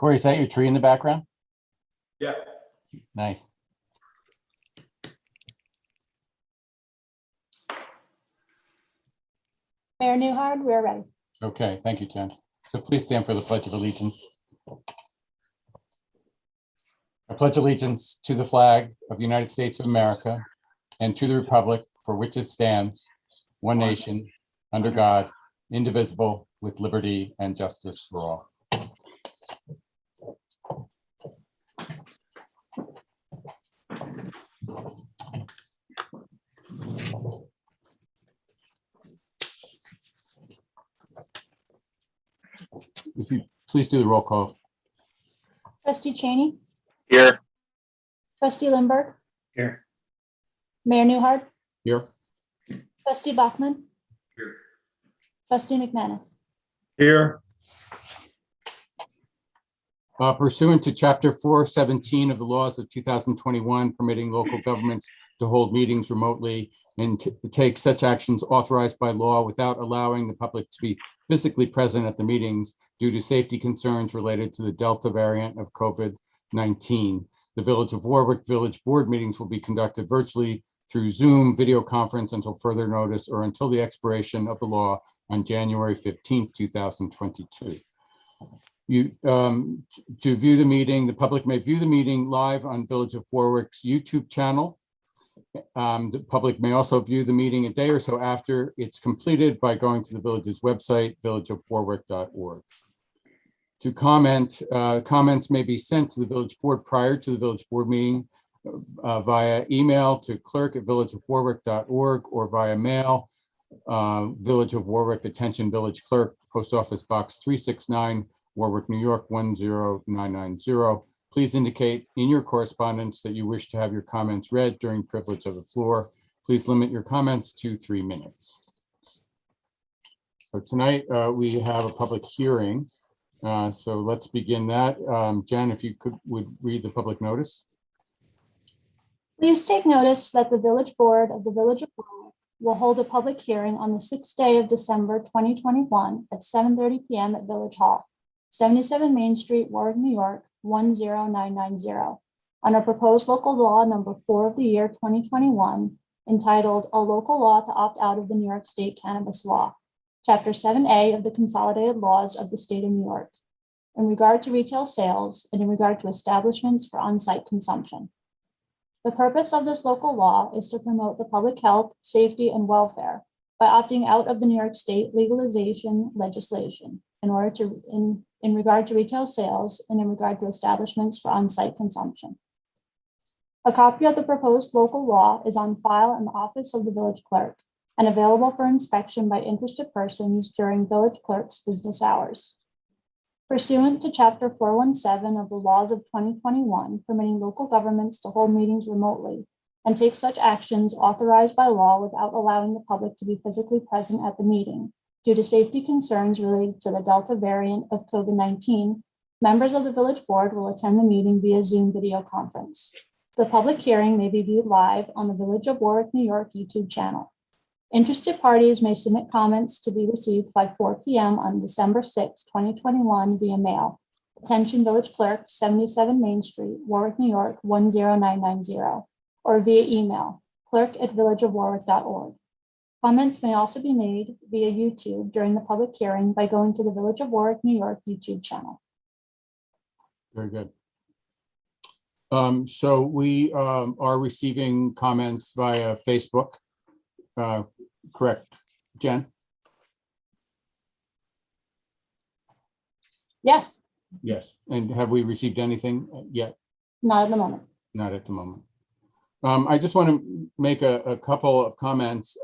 Corey, is that your tree in the background? Yeah. Nice. Mayor Newhard, we're ready. Okay, thank you, Jen. So please stand for the Pledge of Allegiance. I pledge allegiance to the flag of the United States of America and to the republic for which it stands, one nation, under God, indivisible, with liberty and justice for all. If you please do the roll call. Trustee Cheney, Here. Trustee Lindbergh, Here. Mayor Newhard, Here. Trustee Bachman, Here. Trustee McManus. Here. Pursuant to Chapter 417 of the laws of 2021, permitting local governments to hold meetings remotely and to take such actions authorized by law without allowing the public to be physically present at the meetings due to safety concerns related to the Delta variant of COVID-19. The Village of Warwick Village Board meetings will be conducted virtually through Zoom video conference until further notice or until the expiration of the law on January 15th, 2022. To view the meeting, the public may view the meeting live on Village of Warwick's YouTube channel. The public may also view the meeting a day or so after it's completed by going to the village's website, villageofwarwick.org. To comment, comments may be sent to the village board prior to the village board meeting via email to clerk@villageofwarwick.org or via mail, Village of Warwick, attention Village Clerk, Post Office Box 369, Warwick, New York 10990. Please indicate in your correspondence that you wish to have your comments read during privilege of the floor. Please limit your comments to 3 minutes. So tonight we have a public hearing. So let's begin that. Jen, if you would read the public notice. Please take notice that the Village Board of the Village of Warwick will hold a public hearing on the 6th day of December 2021 at 7:30 p.m. at Village Hall, 77 Main Street, Warwick, New York 10990, on a proposed local law number 4 of the year 2021, entitled A Local Law to Opt Out of the New York State Cannabis Law, Chapter 7A of the Consolidated Laws of the State of New York, in regard to retail sales and in regard to establishments for on-site consumption. The purpose of this local law is to promote the public health, safety, and welfare by opting out of the New York State legalization legislation in regard to retail sales and in regard to establishments for on-site consumption. A copy of the proposed local law is on file in the office of the village clerk and available for inspection by interested persons during village clerk's business hours. Pursuant to Chapter 417 of the laws of 2021, permitting local governments to hold meetings remotely and take such actions authorized by law without allowing the public to be physically present at the meeting due to safety concerns related to the Delta variant of COVID-19, members of the village board will attend the meeting via Zoom video conference. The public hearing may be viewed live on the Village of Warwick, New York YouTube channel. Interested parties may submit comments to be received by 4 p.m. on December 6, 2021 via mail. Attention Village Clerk, 77 Main Street, Warwick, New York 10990, or via email, clerk@villageofwarwick.org. Comments may also be made via YouTube during the public hearing by going to the Village of Warwick, New York YouTube channel. Very good. So we are receiving comments via Facebook. Correct, Jen? Yes, Yes. And have we received anything yet? not at the moment. Not at the moment. I just want to make a couple of comments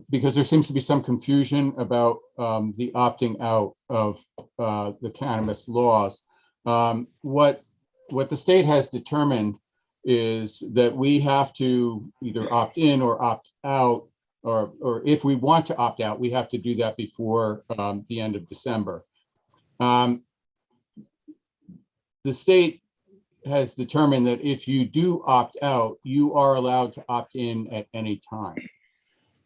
because there seems to be some confusion about the opting out of the cannabis laws. What the state has determined is that we have to either opt in or opt out, or if we want to opt out, we have to do that before the end of December. The state has determined that if you do opt out, you are allowed to opt in at any time.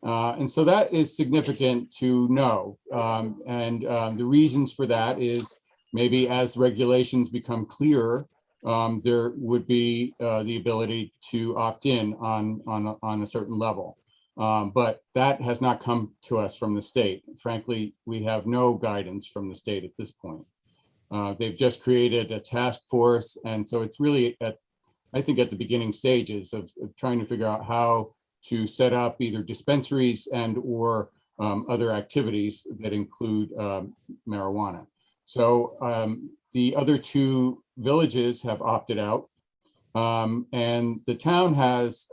And so that is significant to know. The reasons for that is maybe as regulations become clearer, there would be the ability to opt in on a certain level. But that has not come to us from the state. Frankly, we have no guidance from the state at this point. They've just created a task force. And so it's really I think at the beginning stages of trying to figure out how to set up either dispensaries and or other activities that include marijuana. So the other two villages have opted out, and the town has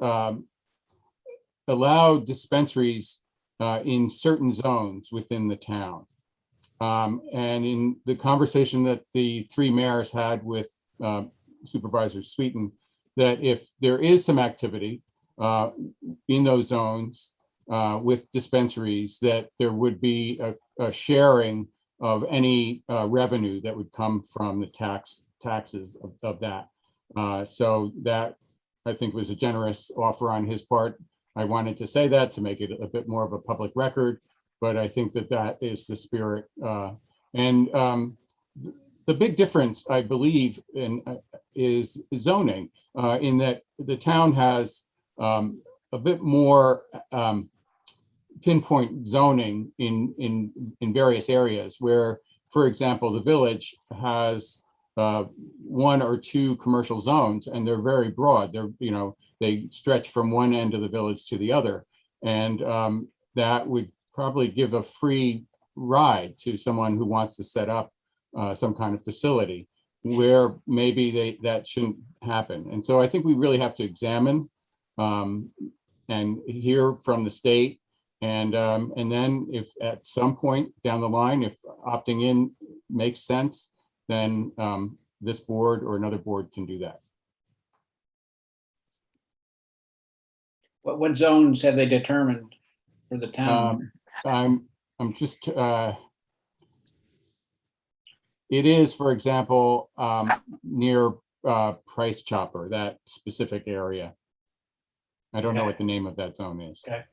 allowed dispensaries in certain zones within the town. And in the conversation that the three mayors had with Supervisor Sweeten, that if there is some activity in those zones with dispensaries, that there would be a sharing of any revenue that would come from the taxes of that. So that, I think, was a generous offer on his part. I wanted to say that to make it a bit more of a public record, but I think that that is the spirit. And the big difference, I believe, is zoning, in that the town has a bit more pinpoint zoning in various areas where, for example, the village has one or two commercial zones, and they're very broad. They're, they stretch from one end of the village to the other. And that would probably give a free ride to someone who wants to set up some kind of facility where maybe that shouldn't happen. And so I think we really have to examine and hear from the state. And then if at some point down the line, if opting in makes sense, then this board or another board can do that. What zones have they determined for the town? I'm just, it is, for example, near Price Chopper, that specific area. I don't know Okay. what the name of that zone is. Okay.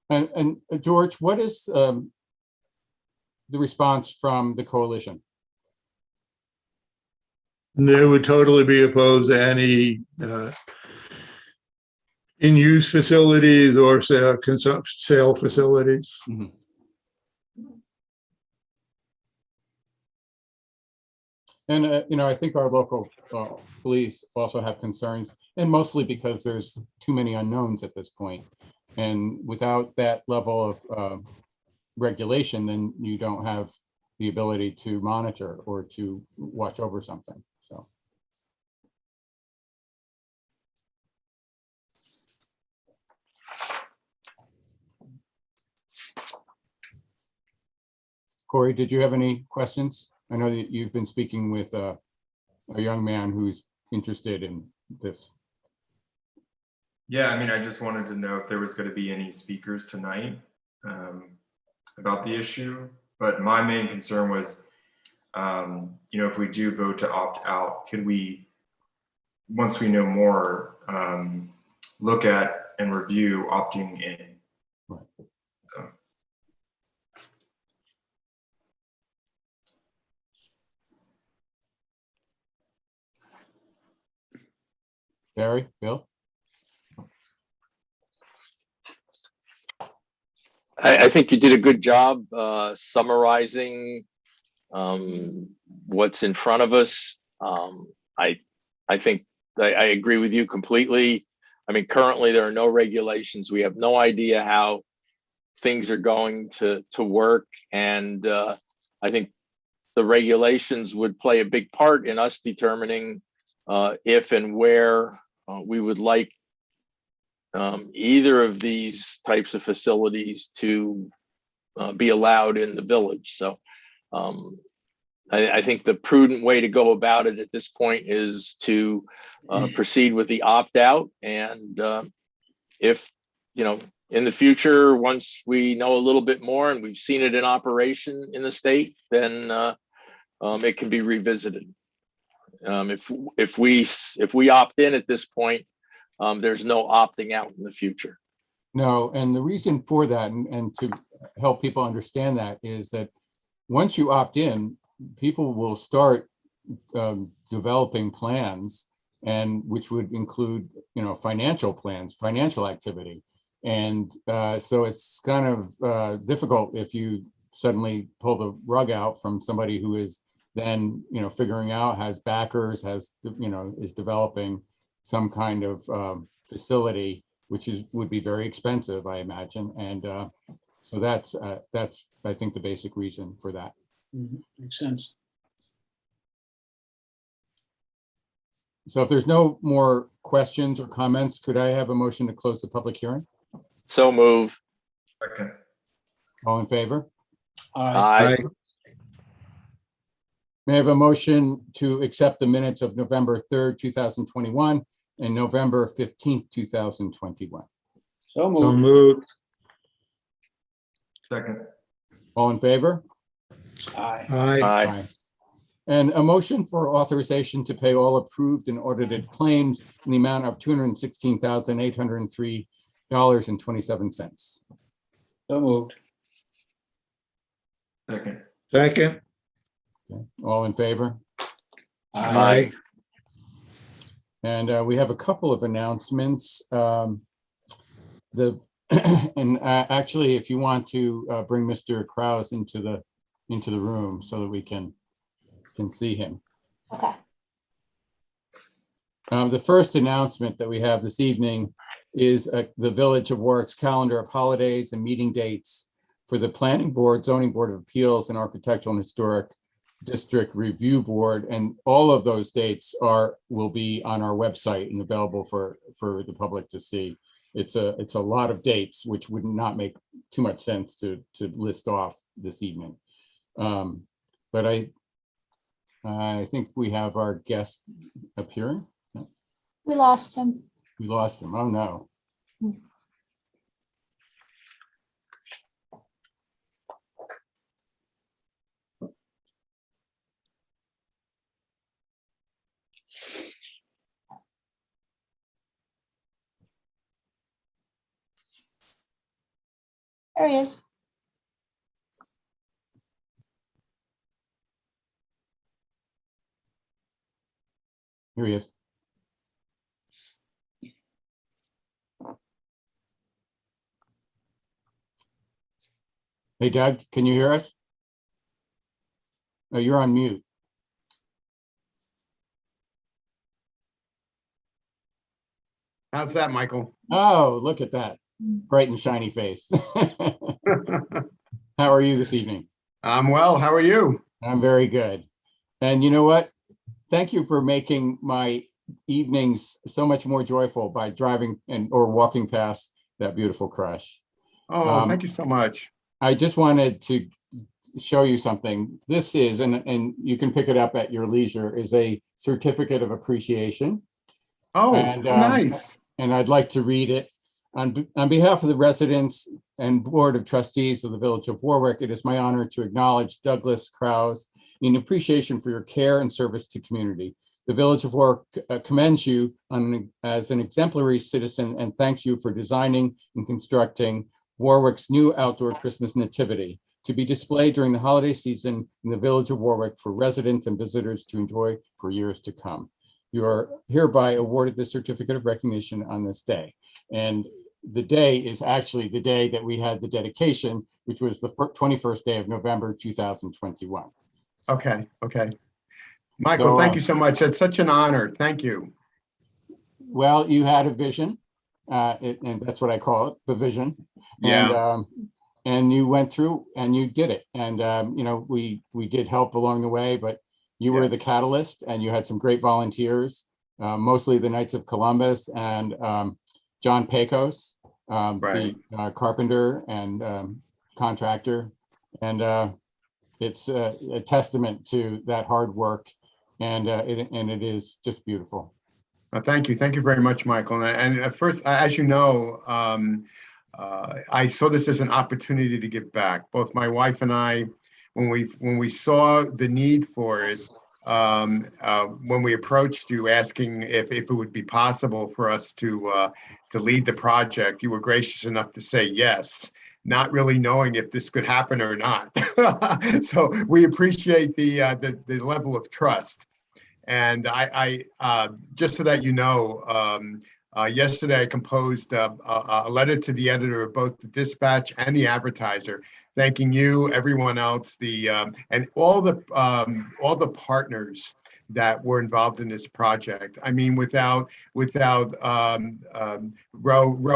And George, what is the response from the coalition? They would totally be opposed to any in-use facilities or sale facilities. Mhm. And, I think our local police also have concerns, and mostly because there's too many unknowns at this point. And without that level of regulation, then you don't have the ability to monitor or to watch over something. So. Corey, did you have any questions? I know that you've been speaking with a young man who's interested in this. Yeah, I mean, I just wanted to know if there was going to be any speakers tonight about the issue. But my main concern was, if we do vote to opt out, could we, once we know more, look at and review opting in? Right. So. Barry, Bill? I think you did a good job summarizing what's in front of us. I think I agree with you completely. I mean, currently there are no regulations. We have no idea how things are going to work. And I think the regulations would play a big part in us determining if and where we would like either of these types of facilities to be allowed in the village. So I think the prudent way to go about it at this point is to proceed with the opt-out. And if, in the future, once we know a little bit more and we've seen it in operation in the state, then it can be revisited. If we opt in at this point, there's no opting out in the future. No, and the reason for that, and to help people understand that, is that once you opt in, people will start developing plans, and which would include, financial plans, financial activity. And so it's kind of difficult if you suddenly pull the rug out from somebody who is then, figuring out, has backers, has, is developing some kind of facility, which would be very expensive, I imagine. And so that's, I think, the basic reason for that. Makes sense. So if there's no more questions or comments, could I have a motion to close the public hearing? So move. Second. All in favor? Aye. Aye. May I have a motion to accept the minutes of November 3rd, 2021 and November 15th, 2021? So So moved. moved. Second. All in favor? Aye. Aye. Aye. And a motion for authorization to pay all approved and audited claims in the amount of $216,803.27. So moved. Second. Second. All in favor? Aye. And we have a couple of announcements. Actually, if you want to bring Mr. Kraus into the room so that we can see him. Okay. The first announcement that we have this evening is the Village of Warwick's calendar of holidays and meeting dates for the Planning Board, Zoning Board of Appeals, and Architectural and Historic District Review Board. And all of those dates will be on our website and available for the public to see. It's a lot of dates, which would not make too much sense to list off this evening. But I think we have our guest appearing. We lost him. We lost him. Oh, no. There he is. Here he is. Hey, Doug, can you hear us? Oh, you're on mute. How's that, Michael? Oh, look at that. Bright and shiny face. How are you this evening? I'm well. How are you? I'm very good. And you know what? Thank you for making my evenings so much more joyful by driving or walking past that beautiful crush. Oh, thank you so much. I just wanted to show you something. This is, and you can pick it up at your leisure, is a certificate of appreciation. Oh, And, nice. And I'd like to read it. On behalf of the residents and Board of Trustees of the Village of Warwick, it is my honor to acknowledge Douglas Krause in appreciation for your care and service to community. The Village of Warwick commends you as an exemplary citizen and thanks you for designing and constructing Warwick's new outdoor Christmas nativity to be displayed during the holiday season in the Village of Warwick for residents and visitors to enjoy for years to come. You are hereby awarded the certificate of recognition on this day. And the day is actually the day that we had the dedication, which was the 21st day of November, 2021. Okay. Michael, So, thank you so much. That's such an honor. Thank you. Well, you had a vision, and that's what I call it, the vision. Yeah. And you went through and you did it. And, we did help along the way, but you were the Yes. catalyst and you had some great volunteers, mostly the Knights of Columbus and John Pecos, Right. the carpenter and contractor. And it's a testament to that hard work. And it is just beautiful. Thank you. Thank you very much, Michael. And at first, as you know, I saw this as an opportunity to give back. Both my wife and I, when we saw the need for it, when we approached you asking if it would be possible for us to lead the project, you were gracious enough to say yes, not really knowing if this could happen or not. So we appreciate the level of trust. And I just so that you know, yesterday I composed a letter to the editor of both the Dispatch and the Advertiser, thanking you, everyone else, and all the partners that were involved in this project. I mean, without Rowe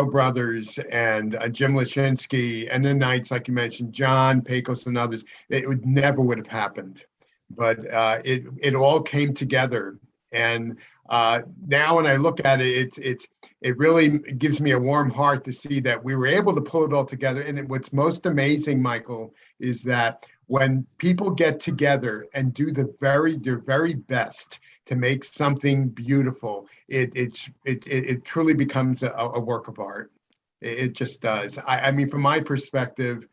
Brothers and Jim Lashinsky and the Knights, like you mentioned, John Pecos and others, it would have happened. But it all came together, and now when I look at it, it really gives me a warm heart to see that we were able to pull it all together. And what's most amazing, Michael, is that when people get together and do their very best to make something beautiful, it truly becomes a work of art. It just does. I mean, from my perspective.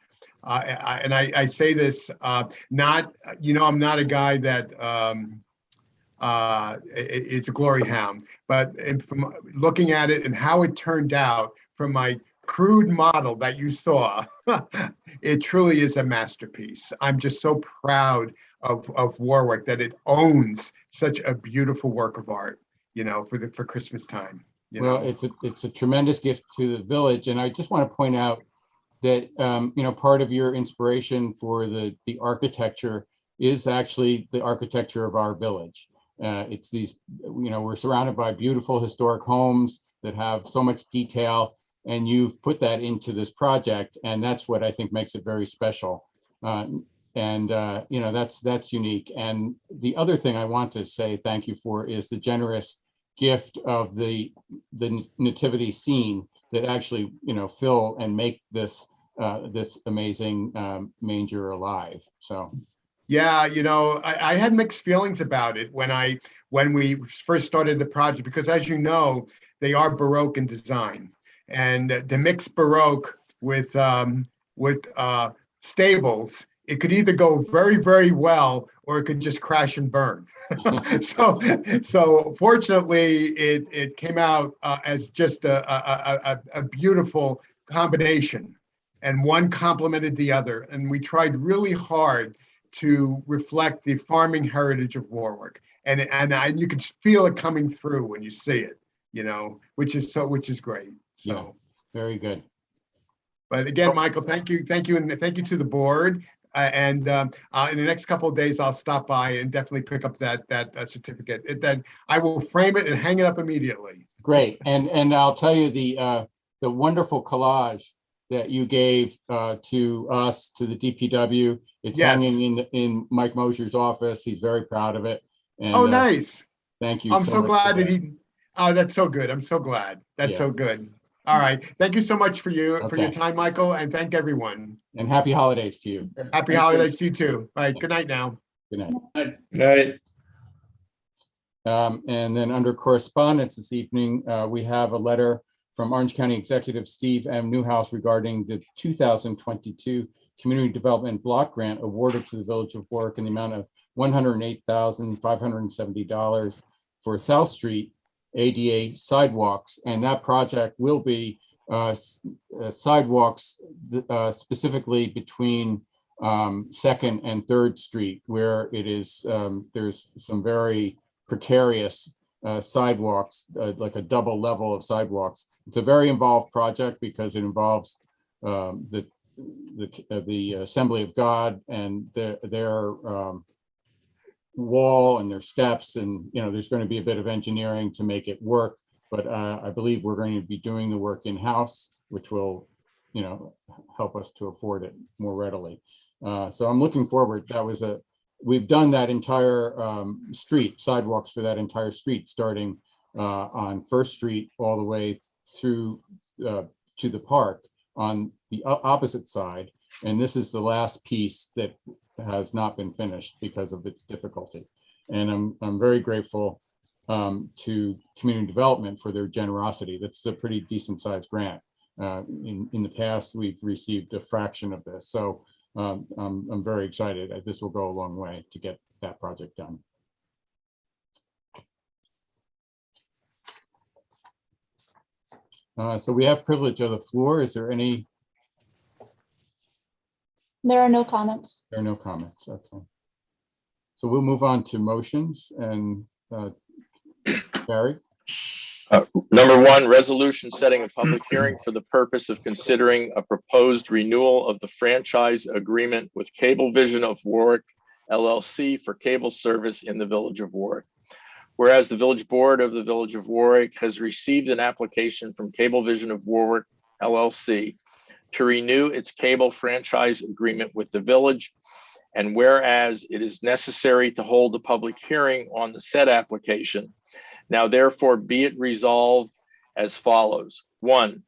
I say this not, I'm not a guy that it's a glory hound, but from looking at it and how it turned out from my crude model that you saw, it truly is a masterpiece. I'm just so proud of Warwick that it owns such a beautiful work of art, for Christmas time. Well, it's a tremendous gift to the village, and I just want to point out that part of your inspiration for the architecture is actually the architecture of our village. It's these, we're surrounded by beautiful historic homes that have so much detail, and you've put that into this project, and that's what I think makes it very special. That's unique. And the other thing I want to say thank you for is the generous gift of the nativity scene that actually, fill and make this amazing manger alive. So yeah, I had mixed feelings about it when we first started the project, because as you know, they are Baroque in design, and the mixed Baroque with stables, it could either go very, very well, or it could just crash and burn. So fortunately, it came out as just a beautiful combination, and one complemented the other. And we tried really hard to reflect the farming heritage of Warwick, and you can feel it coming through when you see it, which is great. So yeah, very good. But again, Michael, thank you, and thank you to the board. And in the next couple of days, I'll stop by and definitely pick up that certificate. Then I will frame it and hang it up immediately. Great, and I'll tell you the wonderful collage that you gave to us, to the DPW. It's Yes. hanging in Mike Mosier's office. He's very proud of it. And, oh, nice. Thank you. I'm so much glad for that he. Oh, that's so good. I'm so glad. That's Yeah. so good. All right. Thank you so much for your Okay. time, Michael, and thank everyone. And happy holidays to you. Happy holidays to you too. All right. Good night now. Good night. Right. And then under correspondence this evening, we have a letter from Orange County Executive Steve M. Newhouse regarding the 2022 Community Development Block Grant awarded to the Village of Warwick in the amount of $108,570 for South Street ADA sidewalks. And that project will be sidewalks specifically between 2nd and 3rd Street, where it is there's some very precarious sidewalks, like a double level of sidewalks. It's a very involved project because it involves the Assembly of God and their wall and their steps, and there's going to be a bit of engineering to make it work, but I believe we're going to be doing the work in-house, which will help us to afford it more readily. So I'm looking forward. We've done that entire street, sidewalks for that entire street, starting on 1st Street all the way through to the park on the opposite side. And this is the last piece that has not been finished because of its difficulty. And I'm very grateful to Community Development for their generosity. That's a pretty decent sized grant. In the past, we've received a fraction of this. So I'm very excited. This will go a long way to get that project done. So we have privilege of the floor. Is there any, There are no comments. there are no comments, okay. So we'll move on to motions and Barry, Number one, resolution setting a public hearing for the purpose of considering a proposed renewal of the franchise agreement with Cablevision of Warwick LLC for cable service in the Village of Warwick. Whereas the Village Board of the Village of Warwick has received an application from Cablevision of Warwick LLC to renew its cable franchise agreement with the village. And whereas it is necessary to hold a public hearing on the said application, now therefore be it resolved as follows. One,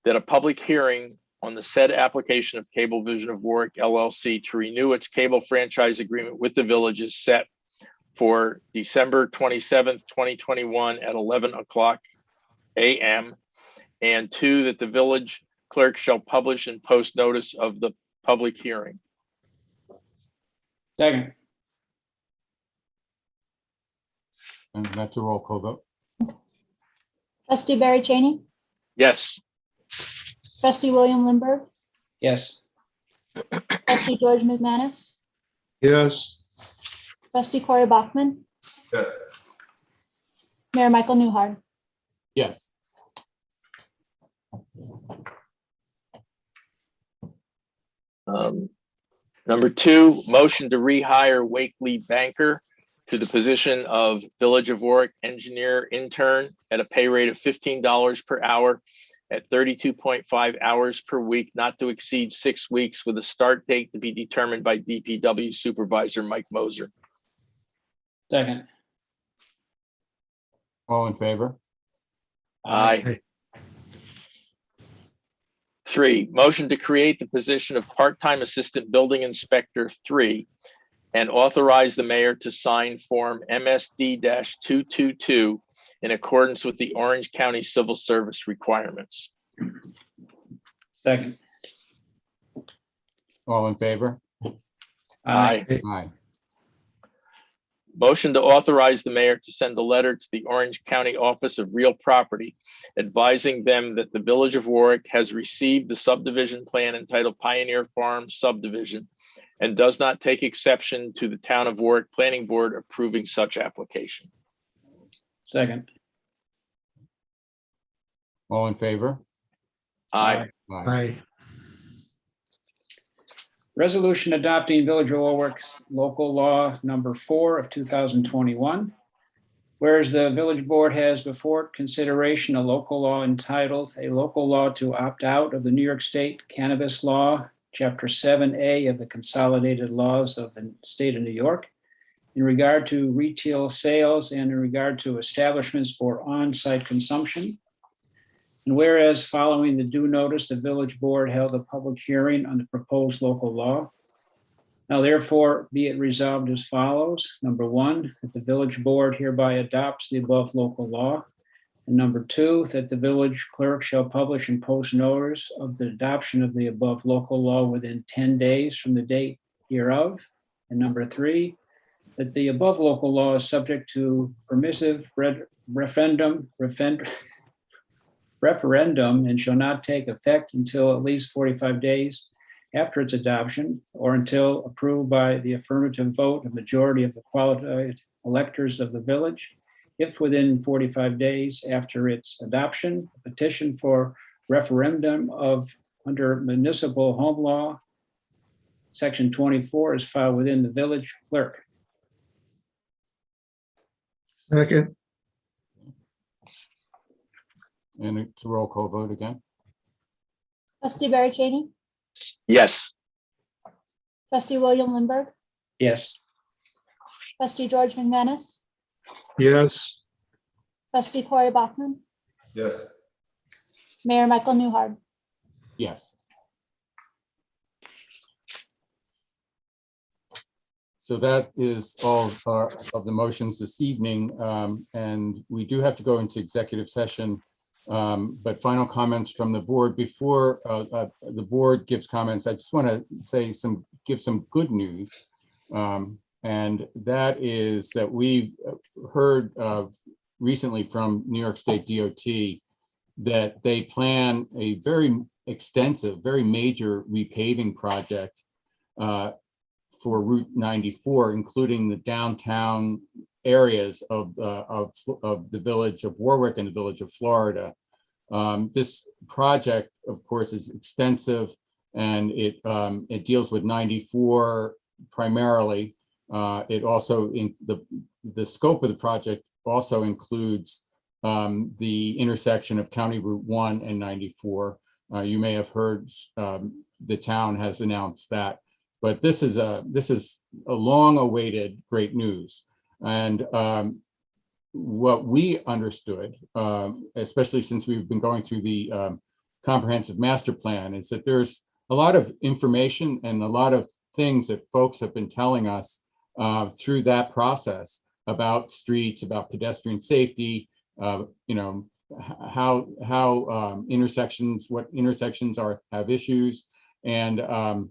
that a public hearing on the said application of Cablevision of Warwick LLC to renew its cable franchise agreement with the village is set for December 27th, 2021 at 11 o'clock a.m. And two, that the village clerk shall publish and post notice of the public hearing. Second. and that's a roll call vote. Trustee Barry Cheney, Yes. trustee William Lindbergh, Yes. trustee George McManus, Yes. trustee Corey Bachman, Yes. Mayor Michael Newhart. Yes. Number two, motion to rehire Wakely Banker to the position of Village of Warwick engineer intern at a pay rate of $15 per hour at 32.5 hours per week, not to exceed 6 weeks, with a start date to be determined by DPW Supervisor Mike Moser. Second. All in favor? Aye. Three, motion to create the position of part-time assistant building inspector 3 and authorize the mayor to sign form MSD-222 in accordance with the Orange County Civil Service requirements. Second. All in favor? Aye. Aye. Motion to authorize the mayor to send a letter to the Orange County Office of Real Property advising them that the Village of Warwick has received the subdivision plan entitled Pioneer Farm Subdivision and does not take exception to the Town of Warwick Planning Board approving such application. Second. All in favor? Aye. Aye. Aye. Resolution adopting Village of Warwick's local law number 4 of 2021. Whereas the village board has before it consideration a local law entitled "A Local Law to Opt Out of the New York State Cannabis Law," Chapter 7A of the Consolidated Laws of the State of New York, in regard to retail sales and in regard to establishments for on-site consumption. And whereas following the due notice, the village board held a public hearing on the proposed local law. Now therefore be it resolved as follows. Number one, that the village board hereby adopts the above local law. And number two, that the village clerk shall publish and post notice of the adoption of the above local law within 10 days from the date hereof. And number three, that the above local law is subject to permissive referendum and shall not take effect until at least 45 days after its adoption or until approved by the affirmative vote of majority of the qualified electors of the village. If within 45 days after its adoption, a petition for referendum under municipal home law, section 24, is filed within the village clerk. Second. And it's a roll call vote again. Trustee Barry Cheney, Yes. trustee William Lindbergh, Yes. trustee George McManus, Yes. trustee Corey Bachman, Yes. Mayor Michael Newhart. Yes. So that is all of the motions this evening. And we do have to go into executive session. But final comments from the board before the board gives comments. I just want to say give some good news. And that is that we've heard recently from New York State DOT that they plan a very extensive, very major repaving project for Route 94, including the downtown areas of the village of Warwick and the village of Florida. This project, of course, is extensive, and it deals with 94 primarily. It also, in the scope of the project also includes the intersection of County Route 1 and 94. You may have heard the town has announced that, but this is a long-awaited great news. And what we understood, especially since we've been going through the comprehensive master plan, is that there's a lot of information and a lot of things that folks have been telling us through that process about streets, about pedestrian safety, how intersections, what intersections have issues. And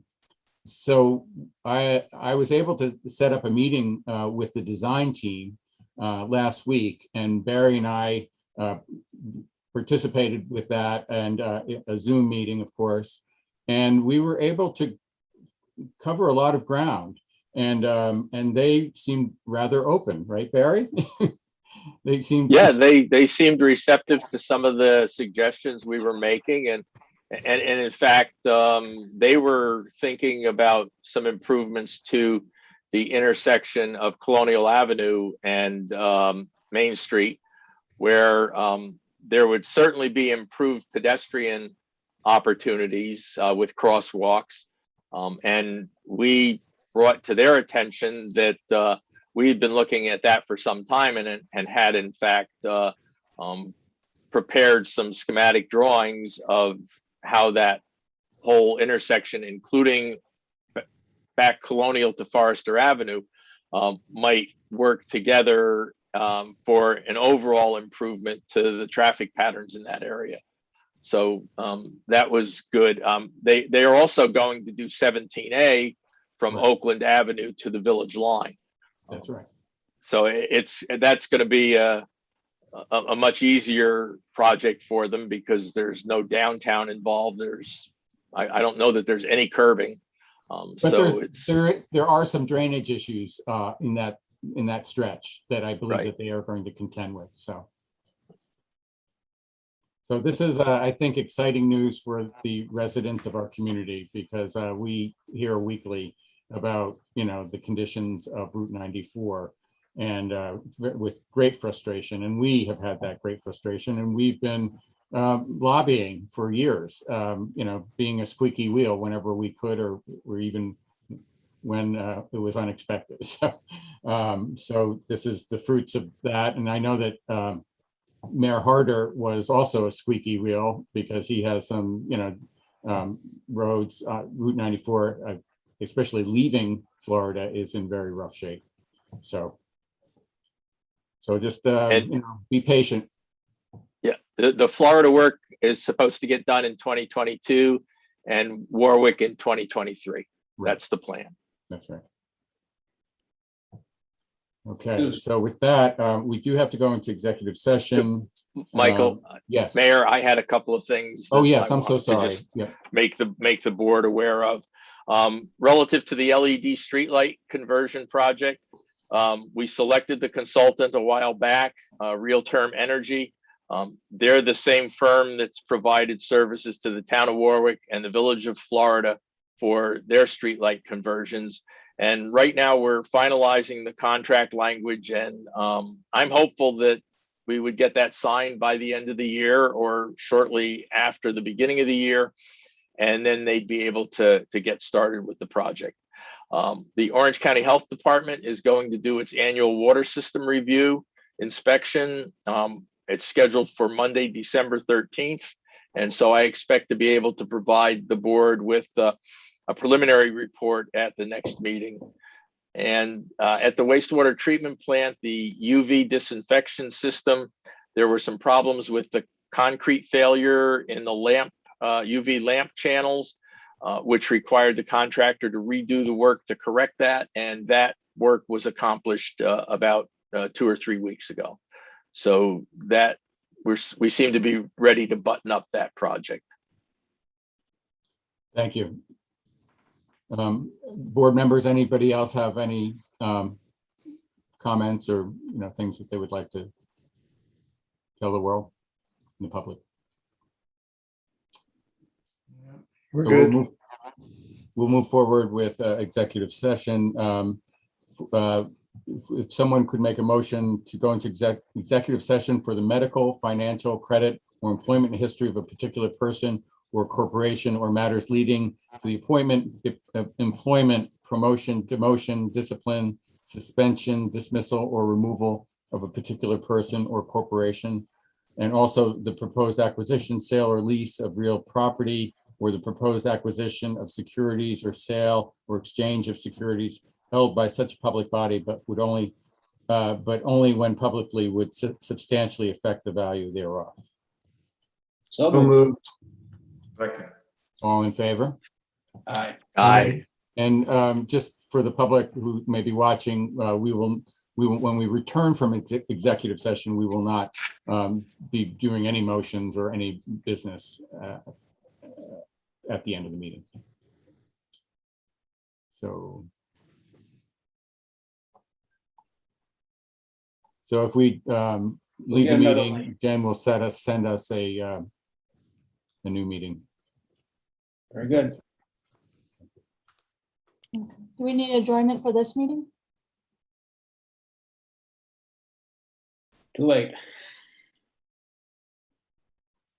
so I was able to set up a meeting with the design team last week, and Barry and I participated with that, and a Zoom meeting, of course, and we were able to cover a lot of ground, and they seemed rather open, right, Barry? They seemed, Yeah, they seemed receptive to some of the suggestions we were making, and in fact, they were thinking about some improvements to the intersection of Colonial Avenue and Main Street, where there would certainly be improved pedestrian opportunities with crosswalks. And we brought to their attention that we had been looking at that for some time, and had in fact prepared some schematic drawings of how that whole intersection, including back Colonial to Forester Avenue, might work together for an overall improvement to the traffic patterns in that area. So that was good. They are also going to do 17A from Right. Oakland Avenue to the Village Line. that's right. So that's going to be a much easier project for them, because there's no downtown involved. I don't know that there's any curbing. But So there are some drainage issues in that stretch that I believe Right. that they are going to contend with. So this is, I think, exciting news for the residents of our community, because we hear weekly about, the conditions of Route 94, and with great frustration. And we have had that great frustration, and we've been lobbying for years, being a squeaky wheel whenever we could, or even when it was unexpected. So this is the fruits of that. And I know that Mayor Harder was also a squeaky wheel, because he has some, roads, Route 94, especially leaving Florida, is in very rough shape. So just, be patient. Yeah, the Florida work is supposed to get done in 2022 and Warwick in 2023. Right. That's the plan. That's right. Okay, so with that, we do have to go into executive session. Michael, Yes. Mayor, I had a couple of things. Oh, that yes, I I'm so wanted to sorry. just Yeah. make the board aware of. Relative to the LED streetlight conversion project, we selected the consultant a while back, Real Term Energy. They're the same firm that's provided services to the town of Warwick and the village of Florida for their streetlight conversions. And right now we're finalizing the contract language, and I'm hopeful that we would get that signed by the end of the year or shortly after the beginning of the year. And then they'd be able to get started with the project. The Orange County Health Department is going to do its annual water system review inspection. It's scheduled for Monday, December 13th. And so I expect to be able to provide the board with a preliminary report at the next meeting. And at the wastewater treatment plant, the UV disinfection system, there were some problems with the concrete failure in the lamp, UV lamp channels, which required the contractor to redo the work to correct that. And that work was accomplished about 2 or 3 weeks ago. So that we seem to be ready to button up that project. Thank you. Board members, anybody else have any comments or, things that they would like to tell the world and the public? We're So good. We'll move forward with executive session. If someone could make a motion to go into executive session for the medical, financial, credit, or employment history of a particular person or corporation or matters leading to the appointment, employment, promotion, demotion, discipline, suspension, dismissal, or removal of a particular person or corporation, and also the proposed acquisition, sale, or lease of real property, or the proposed acquisition of securities or sale or exchange of securities held by such public body, but only when publicly would substantially affect the value thereof. So So moved. moved. Second. All in favor? Aye. Aye. And just for the public who may be watching, we will, when we return from executive session, we will not be doing any motions or any business at the end of the meeting. So if we leave get the another meeting, Jen will send us a new meeting. Very good. Do we need adjournment for this meeting? Too late.